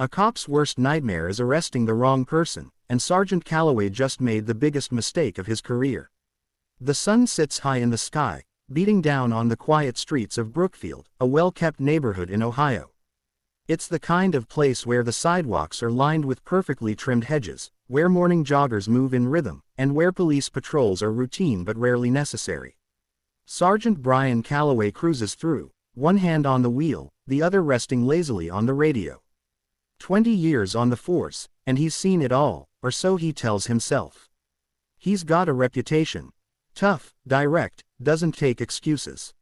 A cop's worst nightmare is arresting the wrong person, and Sergeant Calloway just made the biggest mistake of his career. The sun sits high in the sky, beating down on the quiet streets of Brookfield, a well-kept neighborhood in Ohio. It's the kind of place where the sidewalks are lined with perfectly trimmed hedges, where morning joggers move in rhythm, and where police patrols are routine but rarely necessary. Sergeant Brian Calloway cruises through, one hand on the wheel, the other resting lazily on the radio. 20 years on the force, and he's seen it all, or so he tells himself. He's got a reputation. Tough, direct, doesn't take excuses.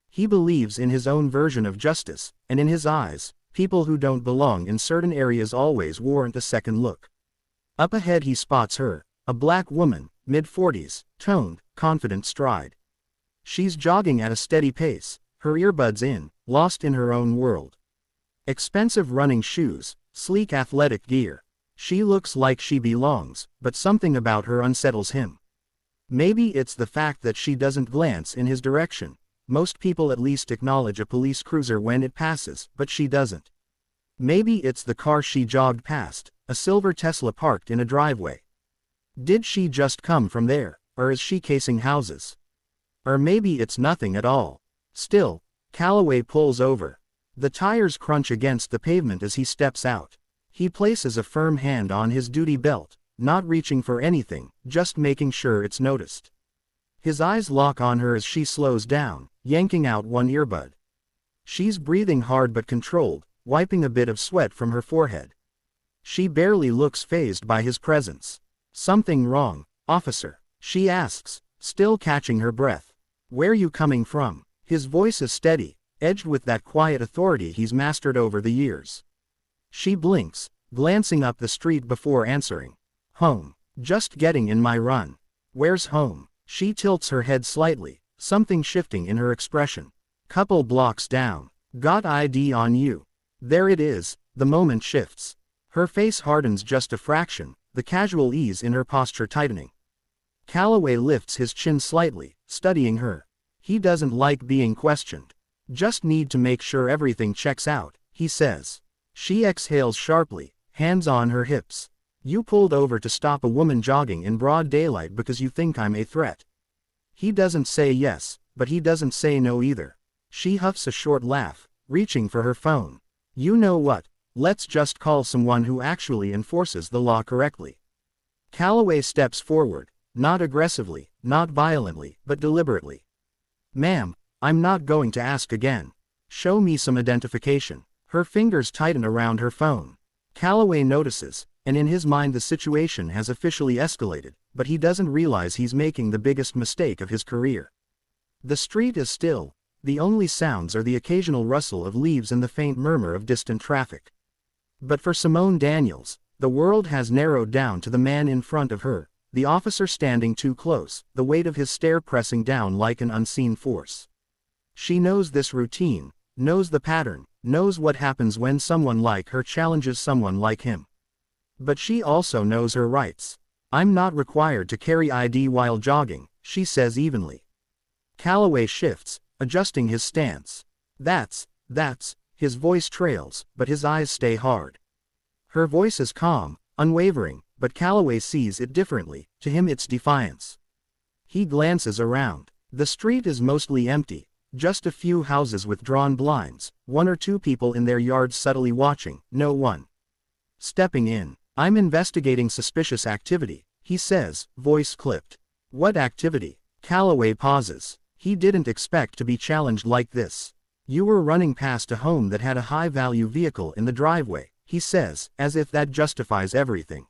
He believes in his own version of justice, and in his eyes, people who don't belong in certain areas always warrant a second look. Up ahead he spots her, a black woman, mid-40s, toned, confident stride. She's jogging at a steady pace, her earbuds in, lost in her own world. Expensive running shoes, sleek athletic gear. She looks like she belongs, but something about her unsettles him. Maybe it's the fact that she doesn't glance in his direction. Most people at least acknowledge a police cruiser when it passes, but she doesn't. Maybe it's the car she jogged past, a silver Tesla parked in a driveway. Did she just come from there, or is she casing houses? Or maybe it's nothing at all. Still, Calloway pulls over. The tires crunch against the pavement as he steps out. He places a firm hand on his duty belt, not reaching for anything, just making sure it's noticed. His eyes lock on her as she slows down, yanking out one earbud. She's breathing hard but controlled, wiping a bit of sweat from her forehead. She barely looks fazed by his presence. "Something wrong, officer?" she asks, still catching her breath. "Where you coming from?" His voice is steady, edged with that quiet authority he's mastered over the years. She blinks, glancing up the street before answering. "Home. Just getting in my run." "Where's home?" She tilts her head slightly, something shifting in her expression. "Couple blocks down. Got ID on you." There it is, the moment shifts. Her face hardens just a fraction, the casual ease in her posture tightening. Calloway lifts his chin slightly, studying her. He doesn't like being questioned. "Just need to make sure everything checks out," he says. She exhales sharply, hands on her hips. "You pulled over to stop a woman jogging in broad daylight because you think I'm a threat." He doesn't say yes, but he doesn't say no either. She huffs a short laugh, reaching for her phone. "You know what? Let's just call someone who actually enforces the law correctly." Calloway steps forward, not aggressively, not violently, but deliberately. "Ma'am, I'm not going to ask again. Show me some identification." Her fingers tighten around her phone. Calloway notices, and in his mind the situation has officially escalated, but he doesn't realize he's making the biggest mistake of his career. The street is still. The only sounds are the occasional rustle of leaves and the faint murmur of distant traffic. But for Simone Daniels, the world has narrowed down to the man in front of her, the officer standing too close, the weight of his stare pressing down like an unseen force. She knows this routine, knows the pattern, knows what happens when someone like her challenges someone like him. But she also knows her rights. "I'm not required to carry ID while jogging," she says evenly. Calloway shifts, adjusting his stance. That's, his voice trails, but his eyes stay hard. Her voice is calm, unwavering, but Calloway sees it differently. To him it's defiance. He glances around. The street is mostly empty, just a few houses with drawn blinds, one or two people in their yards subtly watching, no one stepping in. "I'm investigating suspicious activity," he says, voice clipped. "What activity?" Calloway pauses. He didn't expect to be challenged like this. "You were running past a home that had a high-value vehicle in the driveway," he says, as if that justifies everything.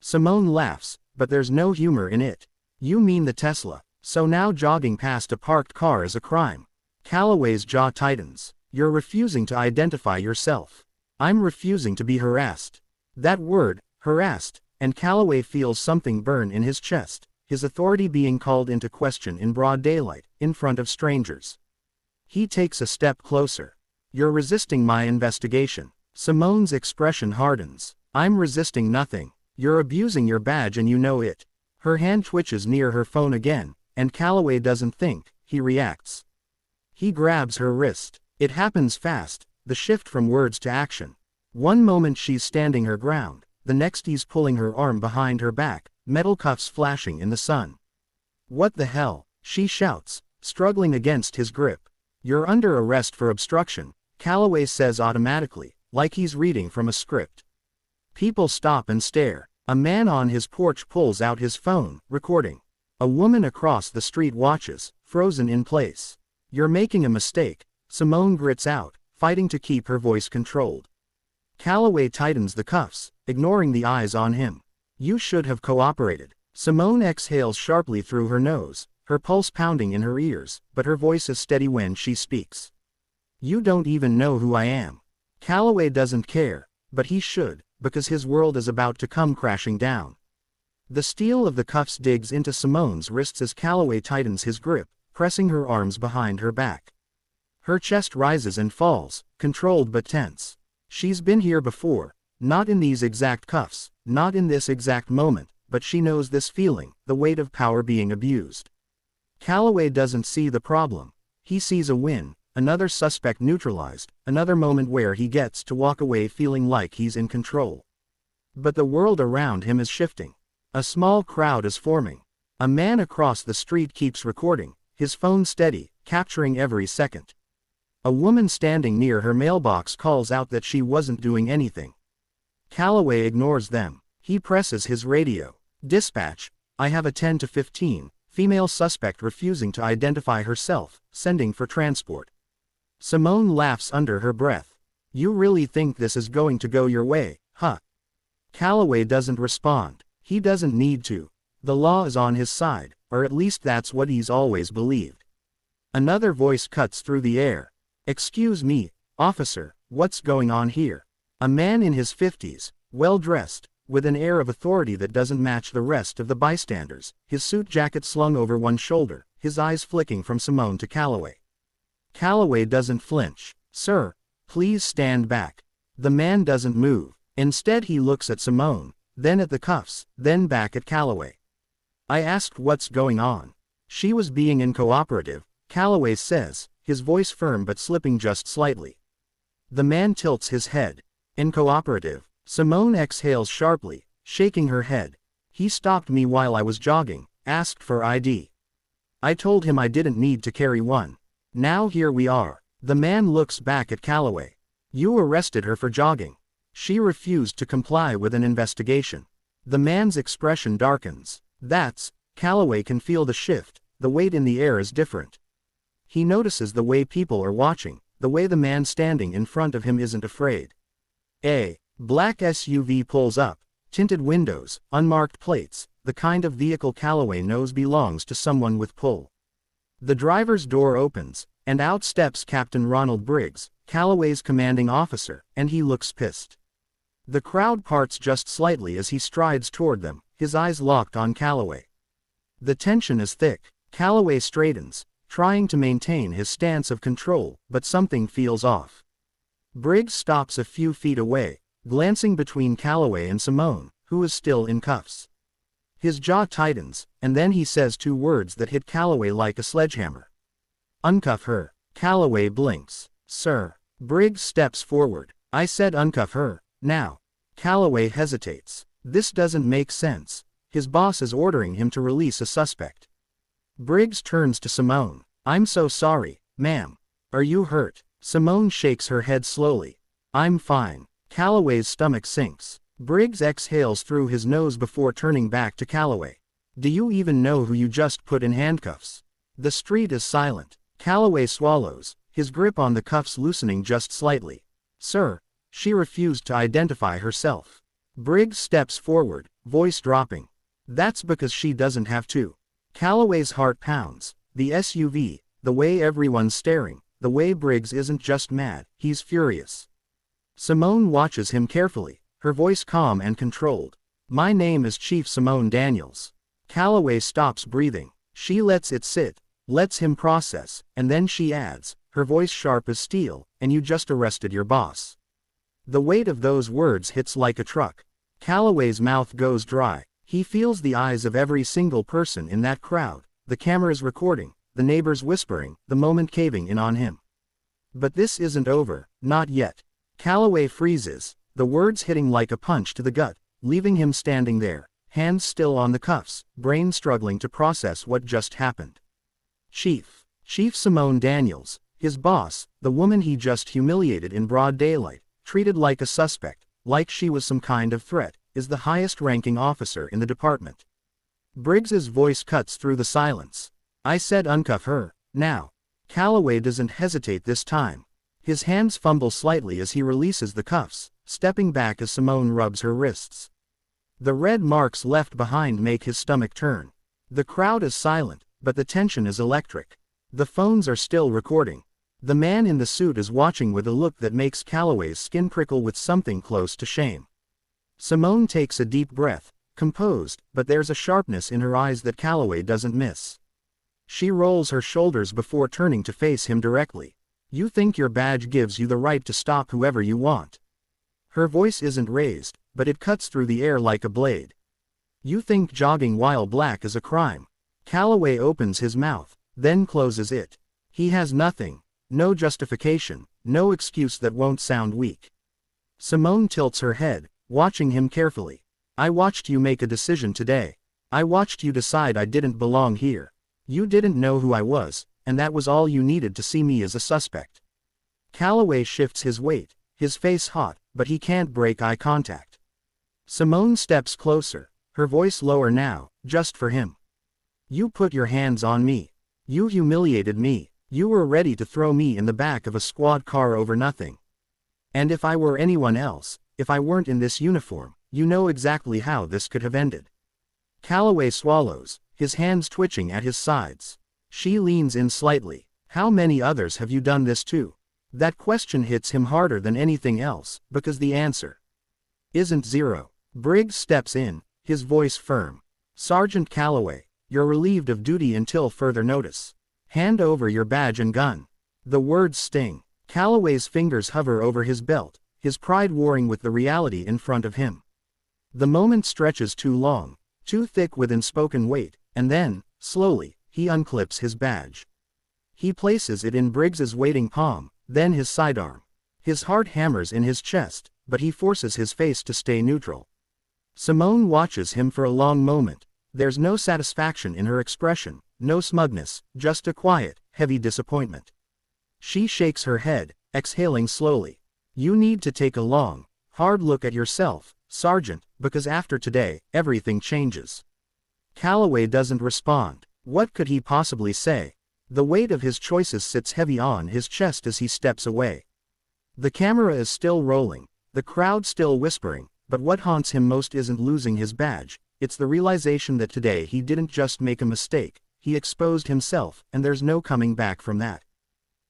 Simone laughs, but there's no humor in it. "You mean the Tesla? So now jogging past a parked car is a crime?" Calloway's jaw tightens. "You're refusing to identify yourself." "I'm refusing to be harassed." That word, harassed, and Calloway feels something burn in his chest, his authority being called into question in broad daylight, in front of strangers. He takes a step closer. "You're resisting my investigation." Simone's expression hardens. "I'm resisting nothing. You're abusing your badge and you know it." Her hand twitches near her phone again, and Calloway doesn't think, he reacts. He grabs her wrist. It happens fast, the shift from words to action. One moment she's standing her ground, the next he's pulling her arm behind her back, metal cuffs flashing in the sun. "What the hell?" she shouts, struggling against his grip. "You're under arrest for obstruction," Calloway says automatically, like he's reading from a script. People stop and stare. A man on his porch pulls out his phone, recording. A woman across the street watches, frozen in place. "You're making a mistake," Simone grits out, fighting to keep her voice controlled. Calloway tightens the cuffs, ignoring the eyes on him. "You should have cooperated." Simone exhales sharply through her nose, her pulse pounding in her ears, but her voice is steady when she speaks. "You don't even know who I am." Calloway doesn't care, but he should, because his world is about to come crashing down. The steel of the cuffs digs into Simone's wrists as Calloway tightens his grip, pressing her arms behind her back. Her chest rises and falls, controlled but tense. She's been here before, not in these exact cuffs, not in this exact moment, but she knows this feeling, the weight of power being abused. Calloway doesn't see the problem. He sees a win, another suspect neutralized, another moment where he gets to walk away feeling like he's in control. But the world around him is shifting. A small crowd is forming. A man across the street keeps recording, his phone steady, capturing every second. A woman standing near her mailbox calls out that she wasn't doing anything. Calloway ignores them. He presses his radio. "Dispatch, I have a 10 to 15, female suspect refusing to identify herself, sending for transport." Simone laughs under her breath. "You really think this is going to go your way, huh?" Calloway doesn't respond. He doesn't need to. The law is on his side, or at least that's what he's always believed. Another voice cuts through the air. "Excuse me, officer, what's going on here?" A man in his 50s, well-dressed, with an air of authority that doesn't match the rest of the bystanders, his suit jacket slung over one shoulder, his eyes flicking from Simone to Calloway. Calloway doesn't flinch. "Sir, please stand back." The man doesn't move. Instead he looks at Simone, then at the cuffs, then back at Calloway. "I asked what's going on." "She was being uncooperative," Calloway says, his voice firm but slipping just slightly. The man tilts his head. "Uncooperative." Simone exhales sharply, shaking her head. "He stopped me while I was jogging, asked for ID. I told him I didn't need to carry one. Now here we are." The man looks back at Calloway. "You arrested her for jogging. She refused to comply with an investigation." The man's expression darkens. Calloway can feel the shift, the weight in the air is different. He notices the way people are watching, the way the man standing in front of him isn't afraid. A black SUV pulls up, tinted windows, unmarked plates, the kind of vehicle Calloway knows belongs to someone with pull. The driver's door opens, and out steps Captain Ronald Briggs, Calloway's commanding officer, and he looks pissed. The crowd parts just slightly as he strides toward them, his eyes locked on Calloway. The tension is thick. Calloway straightens, trying to maintain his stance of control, but something feels off. Briggs stops a few feet away, glancing between Calloway and Simone, who is still in cuffs. His jaw tightens, and then he says two words that hit Calloway like a sledgehammer. "Uncuff her." Calloway blinks. "Sir." Briggs steps forward. "I said uncuff her, now." Calloway hesitates. This doesn't make sense. His boss is ordering him to release a suspect. Briggs turns to Simone. "I'm so sorry, ma'am. Are you hurt?" Simone shakes her head slowly. "I'm fine." Calloway's stomach sinks. Briggs exhales through his nose before turning back to Calloway. "Do you even know who you just put in handcuffs?" The street is silent. Calloway swallows, his grip on the cuffs loosening just slightly. "Sir, she refused to identify herself." Briggs steps forward, voice dropping. "That's because she doesn't have to." Calloway's heart pounds. The SUV, the way everyone's staring, the way Briggs isn't just mad, he's furious. Simone watches him carefully, her voice calm and controlled. "My name is Chief Simone Daniels." Calloway stops breathing. She lets it sit, lets him process, and then she adds, her voice sharp as steel, "And you just arrested your boss." The weight of those words hits like a truck. Calloway's mouth goes dry. He feels the eyes of every single person in that crowd, the cameras recording, the neighbors whispering, the moment caving in on him. But this isn't over, not yet. Calloway freezes, the words hitting like a punch to the gut, leaving him standing there, hands still on the cuffs, brain struggling to process what just happened. Chief Simone Daniels, his boss, the woman he just humiliated in broad daylight, treated like a suspect, like she was some kind of threat, is the highest-ranking officer in the department. Briggs's voice cuts through the silence. I said uncuff her, now. Calloway doesn't hesitate this time. His hands fumble slightly as he releases the cuffs, stepping back as Simone rubs her wrists. The red marks left behind make his stomach turn. The crowd is silent, but the tension is electric. The phones are still recording. The man in the suit is watching with a look that makes Calloway's skin prickle with something close to shame. Simone takes a deep breath, composed, but there's a sharpness in her eyes that Calloway doesn't miss. She rolls her shoulders before turning to face him directly. You think your badge gives you the right to stop whoever you want. Her voice isn't raised, but it cuts through the air like a blade. You think jogging while black is a crime. Calloway opens his mouth, then closes it. He has nothing. No justification, no excuse that won't sound weak. Simone tilts her head, watching him carefully. I watched you make a decision today. I watched you decide I didn't belong here. You didn't know who I was, and that was all you needed to see me as a suspect. Calloway shifts his weight, his face hot, but he can't break eye contact. Simone steps closer, her voice lower now, just for him. You put your hands on me. You humiliated me. You were ready to throw me in the back of a squad car over nothing. And if I were anyone else, if I weren't in this uniform, you know exactly how this could have ended. Calloway swallows, his hands twitching at his sides. She leans in slightly. How many others have you done this to? That question hits him harder than anything else, because the answer isn't zero. Briggs steps in, his voice firm. Sergeant Calloway, you're relieved of duty until further notice. Hand over your badge and gun. The words sting. Calloway's fingers hover over his belt, his pride warring with the reality in front of him. The moment stretches too long, too thick with unspoken weight, and then, slowly, he unclips his badge. He places it in Briggs's waiting palm, then his sidearm. His heart hammers in his chest, but he forces his face to stay neutral. Simone watches him for a long moment. There's no satisfaction in her expression, no smugness, just a quiet, heavy disappointment. She shakes her head, exhaling slowly. You need to take a long, hard look at yourself, Sergeant, because after today, everything changes. Calloway doesn't respond. What could he possibly say? The weight of his choices sits heavy on his chest as he steps away. The camera is still rolling, the crowd still whispering, but what haunts him most isn't losing his badge, it's the realization that today he didn't just make a mistake, he exposed himself, and there's no coming back from that.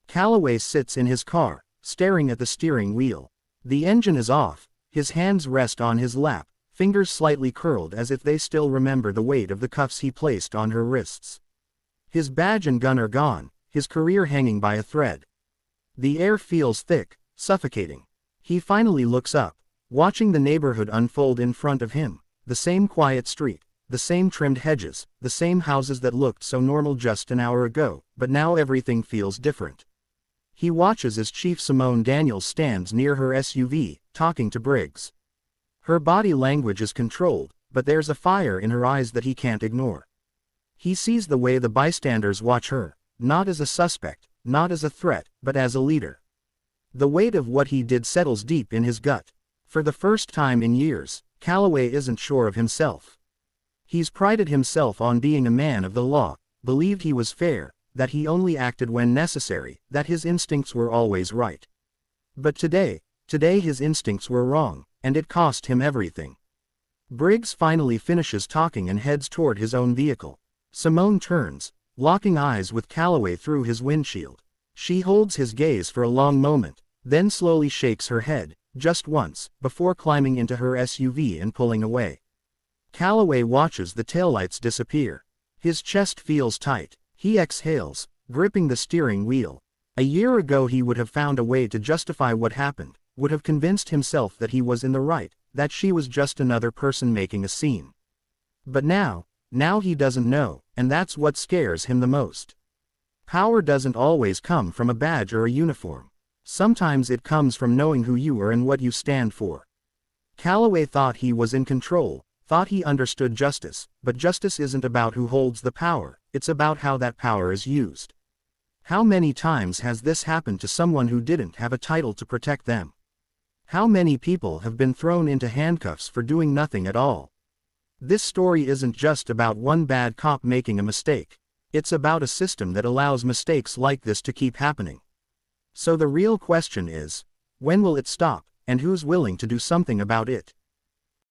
Calloway sits in his car, staring at the steering wheel. The engine is off, his hands rest on his lap, fingers slightly curled as if they still remember the weight of the cuffs he placed on her wrists. His badge and gun are gone, his career hanging by a thread. The air feels thick, suffocating. He finally looks up, watching the neighborhood unfold in front of him, the same quiet street, the same trimmed hedges, the same houses that looked so normal just an hour ago, but now everything feels different. He watches as Chief Simone Daniels stands near her SUV, talking to Briggs. Her body language is controlled, but there's a fire in her eyes that he can't ignore. He sees the way the bystanders watch her, not as a suspect, not as a threat, but as a leader. The weight of what he did settles deep in his gut. For the first time in years, Calloway isn't sure of himself. He's prided himself on being a man of the law, believed he was fair, that he only acted when necessary, that his instincts were always right. But today his instincts were wrong, and it cost him everything. Briggs finally finishes talking and heads toward his own vehicle. Simone turns, locking eyes with Calloway through his windshield. She holds his gaze for a long moment, then slowly shakes her head, just once, before climbing into her SUV and pulling away. Calloway watches the taillights disappear. His chest feels tight. He exhales, gripping the steering wheel. A year ago he would have found a way to justify what happened, would have convinced himself that he was in the right, that she was just another person making a scene. But now he doesn't know, and that's what scares him the most. Power doesn't always come from a badge or a uniform. Sometimes it comes from knowing who you are and what you stand for. Calloway thought he was in control, thought he understood justice, but justice isn't about who holds the power, it's about how that power is used. How many times has this happened to someone who didn't have a title to protect them? How many people have been thrown into handcuffs for doing nothing at all? This story isn't just about one bad cop making a mistake. It's about a system that allows mistakes like this to keep happening. So the real question is, when will it stop, and who's willing to do something about it?